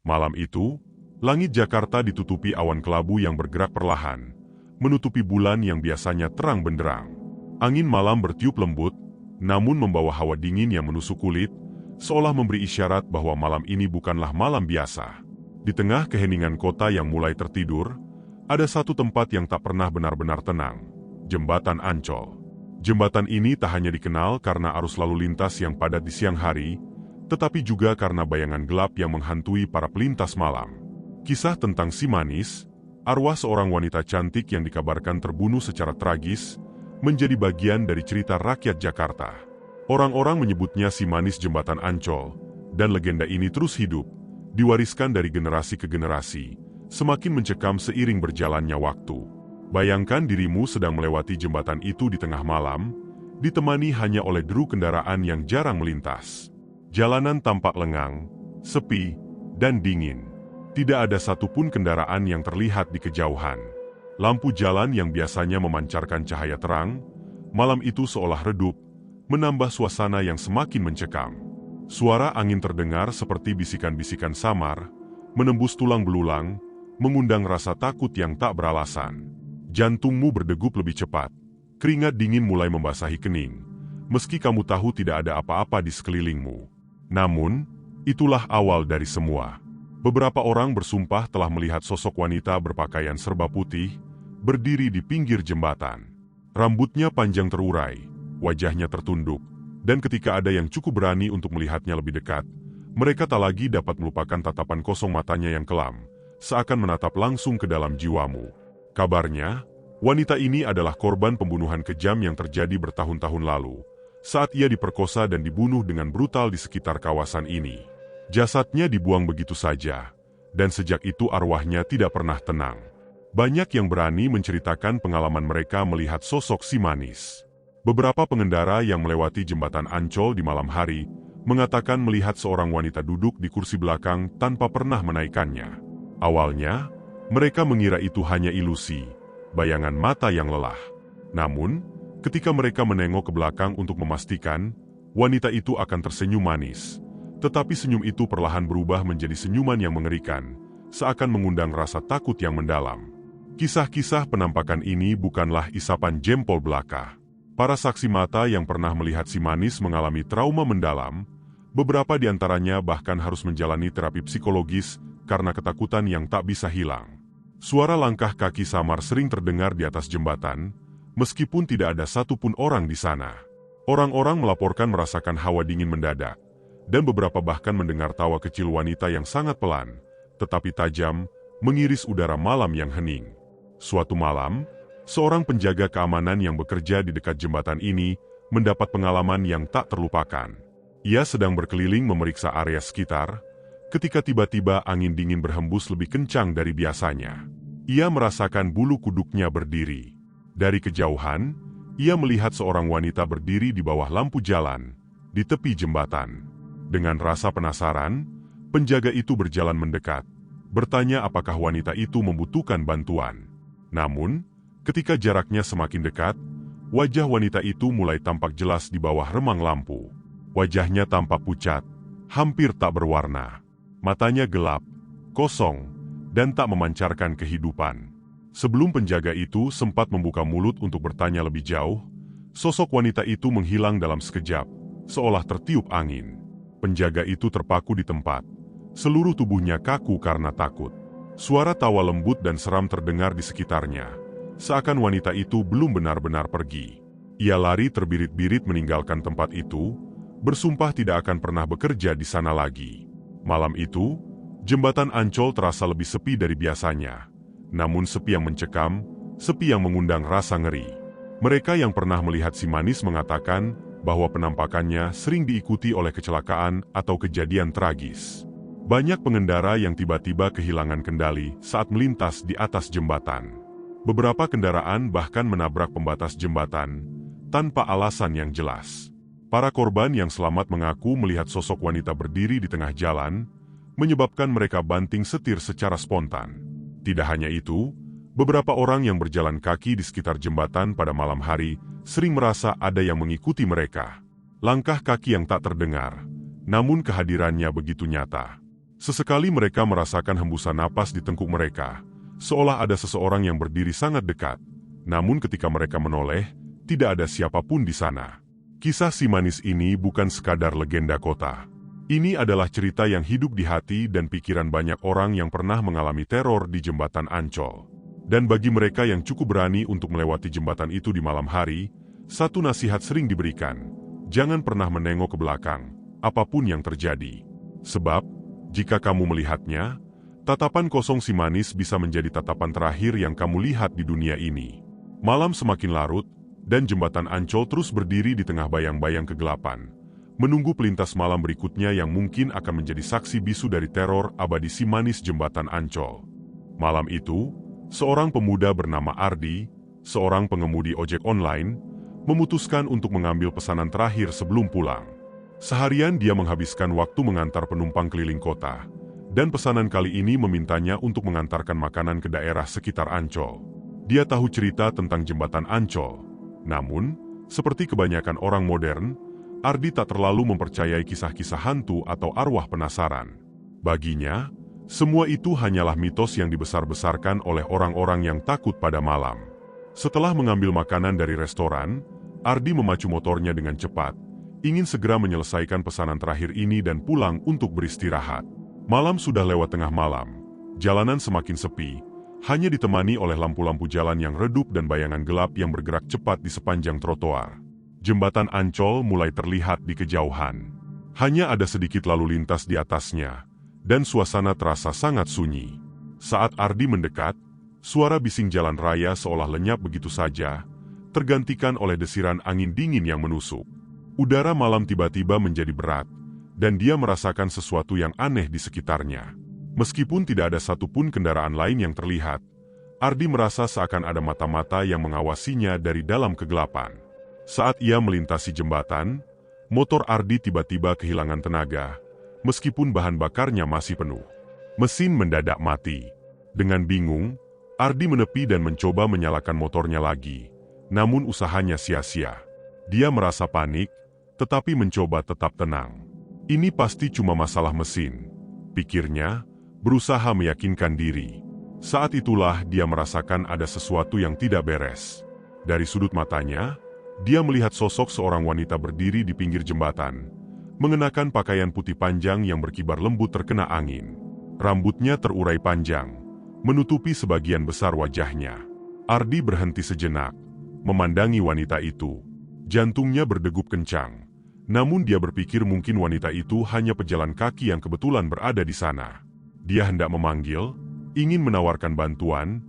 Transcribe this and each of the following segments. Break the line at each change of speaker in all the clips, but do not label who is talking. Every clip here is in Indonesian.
Malam itu, langit Jakarta ditutupi awan kelabu yang bergerak perlahan, menutupi bulan yang biasanya terang benderang. Angin malam bertiup lembut, namun membawa hawa dingin yang menusuk kulit, seolah memberi isyarat bahwa malam ini bukanlah malam biasa. Di tengah keheningan kota yang mulai tertidur, ada satu tempat yang tak pernah benar-benar tenang, Jembatan Ancol. Jembatan ini tak hanya dikenal karena arus lalu lintas yang padat di siang hari, tetapi juga karena bayangan gelap yang menghantui para pelintas malam. Kisah tentang si manis, arwah seorang wanita cantik yang dikabarkan terbunuh secara tragis, menjadi bagian dari cerita rakyat Jakarta. Orang-orang menyebutnya si manis Jembatan Ancol, dan legenda ini terus hidup, diwariskan dari generasi ke generasi, semakin mencekam seiring berjalannya waktu. Bayangkan dirimu sedang melewati jembatan itu di tengah malam, ditemani hanya oleh deru kendaraan yang jarang melintas. Jalanan tampak lengang, sepi, dan dingin. Tidak ada satupun kendaraan yang terlihat di kejauhan. Lampu jalan yang biasanya memancarkan cahaya terang, malam itu seolah redup, menambah suasana yang semakin mencekam. Suara angin terdengar seperti bisikan-bisikan samar, menembus tulang belulang, mengundang rasa takut yang tak beralasan. Jantungmu berdegup lebih cepat, keringat dingin mulai membasahi kening, meski kamu tahu tidak ada apa-apa di sekelilingmu. Namun, itulah awal dari semua. Beberapa orang bersumpah telah melihat sosok wanita berpakaian serba putih, berdiri di pinggir jembatan. Rambutnya panjang terurai, wajahnya tertunduk, dan ketika ada yang cukup berani untuk melihatnya lebih dekat, mereka tak lagi dapat melupakan tatapan kosong matanya yang kelam, seakan menatap langsung ke dalam jiwamu. Kabarnya, wanita ini adalah korban pembunuhan kejam yang terjadi bertahun-tahun lalu, saat ia diperkosa dan dibunuh dengan brutal di sekitar kawasan ini. Jasadnya dibuang begitu saja, dan sejak itu arwahnya tidak pernah tenang. Banyak yang berani menceritakan pengalaman mereka melihat sosok si manis. Beberapa pengendara yang melewati jembatan Ancol di malam hari, mengatakan melihat seorang wanita duduk di kursi belakang tanpa pernah menaikkannya. Awalnya, mereka mengira itu hanya ilusi, bayangan mata yang lelah. Namun, ketika mereka menengok ke belakang untuk memastikan, wanita itu akan tersenyum manis. Tetapi senyum itu perlahan berubah menjadi senyuman yang mengerikan, seakan mengundang rasa takut yang mendalam. Kisah-kisah penampakan ini bukanlah isapan jempol belaka. Para saksi mata yang pernah melihat si manis mengalami trauma mendalam, beberapa di antaranya bahkan harus menjalani terapi psikologis karena ketakutan yang tak bisa hilang. Suara langkah kaki samar sering terdengar di atas jembatan, meskipun tidak ada satupun orang di sana. Orang-orang melaporkan merasakan hawa dingin mendadak, dan beberapa bahkan mendengar tawa kecil wanita yang sangat pelan, tetapi tajam, mengiris udara malam yang hening. Suatu malam, seorang penjaga keamanan yang bekerja di dekat jembatan ini mendapat pengalaman yang tak terlupakan. Ia sedang berkeliling memeriksa area sekitar, ketika tiba-tiba angin dingin berhembus lebih kencang dari biasanya. Ia merasakan bulu kuduknya berdiri. Dari kejauhan, ia melihat seorang wanita berdiri di bawah lampu jalan, di tepi jembatan. Dengan rasa penasaran, penjaga itu berjalan mendekat, bertanya apakah wanita itu membutuhkan bantuan. Namun, ketika jaraknya semakin dekat, wajah wanita itu mulai tampak jelas di bawah remang lampu. Wajahnya tampak pucat, hampir tak berwarna. Matanya gelap, kosong, dan tak memancarkan kehidupan. Sebelum penjaga itu sempat membuka mulut untuk bertanya lebih jauh, sosok wanita itu menghilang dalam sekejap, seolah tertiup angin. Penjaga itu terpaku di tempat. Seluruh tubuhnya kaku karena takut. Suara tawa lembut dan seram terdengar di sekitarnya, seakan wanita itu belum benar-benar pergi. Ia lari terbirit-birit meninggalkan tempat itu, bersumpah tidak akan pernah bekerja di sana lagi. Malam itu, jembatan Ancol terasa lebih sepi dari biasanya. Namun sepi yang mencekam, sepi yang mengundang rasa ngeri. Mereka yang pernah melihat si manis mengatakan bahwa penampakannya sering diikuti oleh kecelakaan atau kejadian tragis. Banyak pengendara yang tiba-tiba kehilangan kendali saat melintas di atas jembatan. Beberapa kendaraan bahkan menabrak pembatas jembatan tanpa alasan yang jelas. Para korban yang selamat mengaku melihat sosok wanita berdiri di tengah jalan, menyebabkan mereka banting setir secara spontan. Tidak hanya itu, beberapa orang yang berjalan kaki di sekitar jembatan pada malam hari sering merasa ada yang mengikuti mereka. Langkah kaki yang tak terdengar, namun kehadirannya begitu nyata. Sesekali mereka merasakan hembusan napas di tengkuk mereka, seolah ada seseorang yang berdiri sangat dekat. Namun ketika mereka menoleh, tidak ada siapapun di sana. Kisah si manis ini bukan sekadar legenda kota. Ini adalah cerita yang hidup di hati dan pikiran banyak orang yang pernah mengalami teror di Jembatan Ancol. Dan bagi mereka yang cukup berani untuk melewati jembatan itu di malam hari, satu nasihat sering diberikan: jangan pernah menengok ke belakang, apapun yang terjadi. Sebab, jika kamu melihatnya, tatapan kosong si manis bisa menjadi tatapan terakhir yang kamu lihat di dunia ini. Malam semakin larut, dan Jembatan Ancol terus berdiri di tengah bayang-bayang kegelapan, menunggu pelintas malam berikutnya yang mungkin akan menjadi saksi bisu dari teror abadi si manis Jembatan Ancol. Malam itu, seorang pemuda bernama Ardi, seorang pengemudi ojek online, memutuskan untuk mengambil pesanan terakhir sebelum pulang. Seharian dia menghabiskan waktu mengantar penumpang keliling kota, dan pesanan kali ini memintanya untuk mengantarkan makanan ke daerah sekitar Ancol. Dia tahu cerita tentang Jembatan Ancol, namun, seperti kebanyakan orang modern, Ardi tak terlalu mempercayai kisah-kisah hantu atau arwah penasaran. Baginya, semua itu hanyalah mitos yang dibesar-besarkan oleh orang-orang yang takut pada malam. Setelah mengambil makanan dari restoran, Ardi memacu motornya dengan cepat, ingin segera menyelesaikan pesanan terakhir ini dan pulang untuk beristirahat. Malam sudah lewat tengah malam, jalanan semakin sepi, hanya ditemani oleh lampu-lampu jalan yang redup dan bayangan gelap yang bergerak cepat di sepanjang trotoar. Jembatan Ancol mulai terlihat di kejauhan. Hanya ada sedikit lalu lintas di atasnya, dan suasana terasa sangat sunyi. Saat Ardi mendekat, suara bising jalan raya seolah lenyap begitu saja, tergantikan oleh desiran angin dingin yang menusuk. Udara malam tiba-tiba menjadi berat, dan dia merasakan sesuatu yang aneh di sekitarnya. Meskipun tidak ada satupun kendaraan lain yang terlihat, Ardi merasa seakan ada mata-mata yang mengawasinya dari dalam kegelapan. Saat ia melintasi jembatan, motor Ardi tiba-tiba kehilangan tenaga, meskipun bahan bakarnya masih penuh. Mesin mendadak mati. Dengan bingung, Ardi menepi dan mencoba menyalakan motornya lagi, namun usahanya sia-sia. Dia merasa panik, tetapi mencoba tetap tenang. Ini pasti cuma masalah mesin, pikirnya, berusaha meyakinkan diri. Saat itulah dia merasakan ada sesuatu yang tidak beres. Dari sudut matanya, dia melihat sosok seorang wanita berdiri di pinggir jembatan, mengenakan pakaian putih panjang yang berkibar lembut terkena angin. Rambutnya terurai panjang, menutupi sebagian besar wajahnya. Ardi berhenti sejenak, memandangi wanita itu. Jantungnya berdegup kencang, namun dia berpikir mungkin wanita itu hanya pejalan kaki yang kebetulan berada di sana. Dia hendak memanggil, ingin menawarkan bantuan,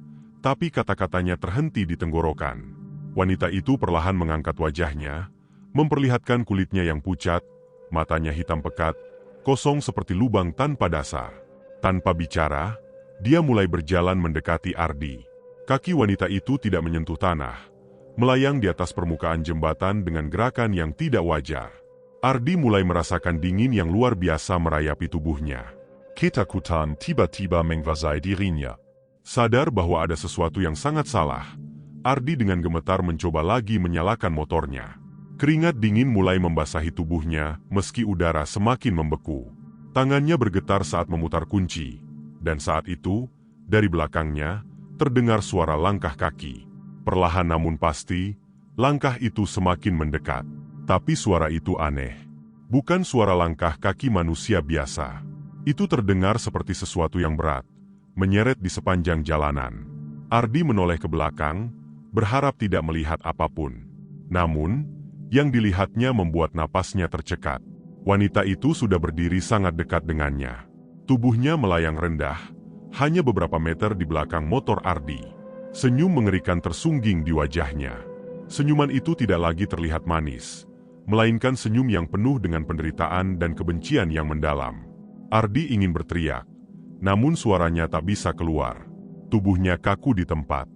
tapi kata-katanya terhenti di tenggorokan. Wanita itu perlahan mengangkat wajahnya, memperlihatkan kulitnya yang pucat, matanya hitam pekat, kosong seperti lubang tanpa dasar. Tanpa bicara, dia mulai berjalan mendekati Ardi. Kaki wanita itu tidak menyentuh tanah, melayang di atas permukaan jembatan dengan gerakan yang tidak wajar. Ardi mulai merasakan dingin yang luar biasa merayapi tubuhnya.
Ketakutan tiba-tiba menguasai dirinya.
Sadar bahwa ada sesuatu yang sangat salah, Ardi dengan gemetar mencoba lagi menyalakan motornya. Keringat dingin mulai membasahi tubuhnya meski udara semakin membeku. Tangannya bergetar saat memutar kunci, dan saat itu, dari belakangnya, terdengar suara langkah kaki. Perlahan namun pasti, langkah itu semakin mendekat. Tapi suara itu aneh. Bukan suara langkah kaki manusia biasa. Itu terdengar seperti sesuatu yang berat, menyeret di sepanjang jalanan. Ardi menoleh ke belakang, berharap tidak melihat apapun. Namun, yang dilihatnya membuat napasnya tercekat. Wanita itu sudah berdiri sangat dekat dengannya. Tubuhnya melayang rendah, hanya beberapa meter di belakang motor Ardi. Senyum mengerikan tersungging di wajahnya. Senyuman itu tidak lagi terlihat manis, melainkan senyum yang penuh dengan penderitaan dan kebencian yang mendalam. Ardi ingin berteriak, namun suaranya tak bisa keluar. Tubuhnya kaku di tempat.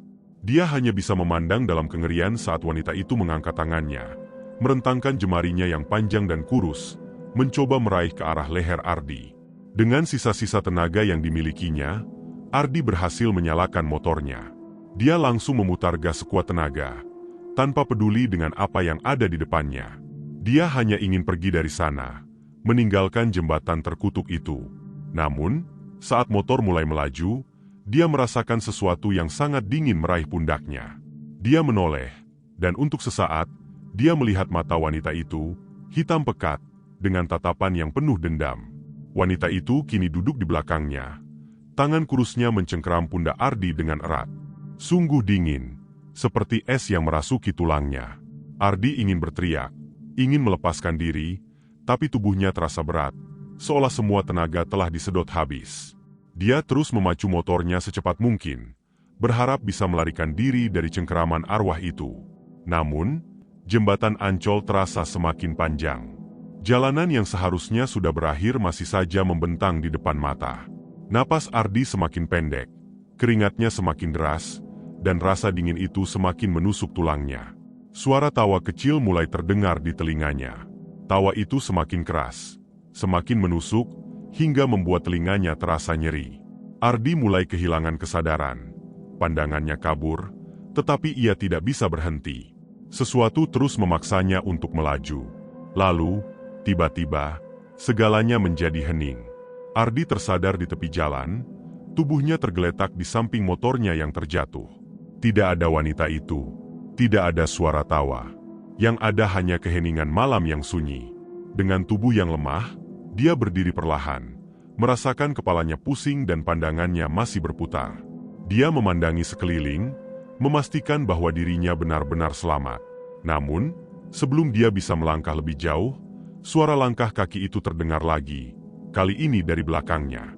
Dia hanya bisa memandang dalam kengerian saat wanita itu mengangkat tangannya, merentangkan jemarinya yang panjang dan kurus, mencoba meraih ke arah leher Ardi. Dengan sisa-sisa tenaga yang dimilikinya, Ardi berhasil menyalakan motornya. Dia langsung memutar gas sekuat tenaga, tanpa peduli dengan apa yang ada di depannya. Dia hanya ingin pergi dari sana, meninggalkan jembatan terkutuk itu. Namun, saat motor mulai melaju, dia merasakan sesuatu yang sangat dingin meraih pundaknya. Dia menoleh, dan untuk sesaat, dia melihat mata wanita itu, hitam pekat, dengan tatapan yang penuh dendam. Wanita itu kini duduk di belakangnya. Tangan kurusnya mencengkeram pundak Ardi dengan erat. Sungguh dingin, seperti es yang merasuki tulangnya. Ardi ingin berteriak, ingin melepaskan diri, tapi tubuhnya terasa berat, seolah semua tenaga telah disedot habis. Dia terus memacu motornya secepat mungkin, berharap bisa melarikan diri dari cengkeraman arwah itu. Namun, jembatan Ancol terasa semakin panjang. Jalanan yang seharusnya sudah berakhir masih saja membentang di depan mata. Napas Ardi semakin pendek, keringatnya semakin deras, dan rasa dingin itu semakin menusuk tulangnya. Suara tawa kecil mulai terdengar di telinganya. Tawa itu semakin keras, semakin menusuk, hingga membuat telinganya terasa nyeri. Ardi mulai kehilangan kesadaran. Pandangannya kabur, tetapi ia tidak bisa berhenti. Sesuatu terus memaksanya untuk melaju. Lalu, tiba-tiba, segalanya menjadi hening. Ardi tersadar di tepi jalan, tubuhnya tergeletak di samping motornya yang terjatuh. Tidak ada wanita itu, tidak ada suara tawa. Yang ada hanya keheningan malam yang sunyi. Dengan tubuh yang lemah, dia berdiri perlahan, merasakan kepalanya pusing dan pandangannya masih berputar. Dia memandangi sekeliling, memastikan bahwa dirinya benar-benar selamat. Namun, sebelum dia bisa melangkah lebih jauh, suara langkah kaki itu terdengar lagi, kali ini dari belakangnya.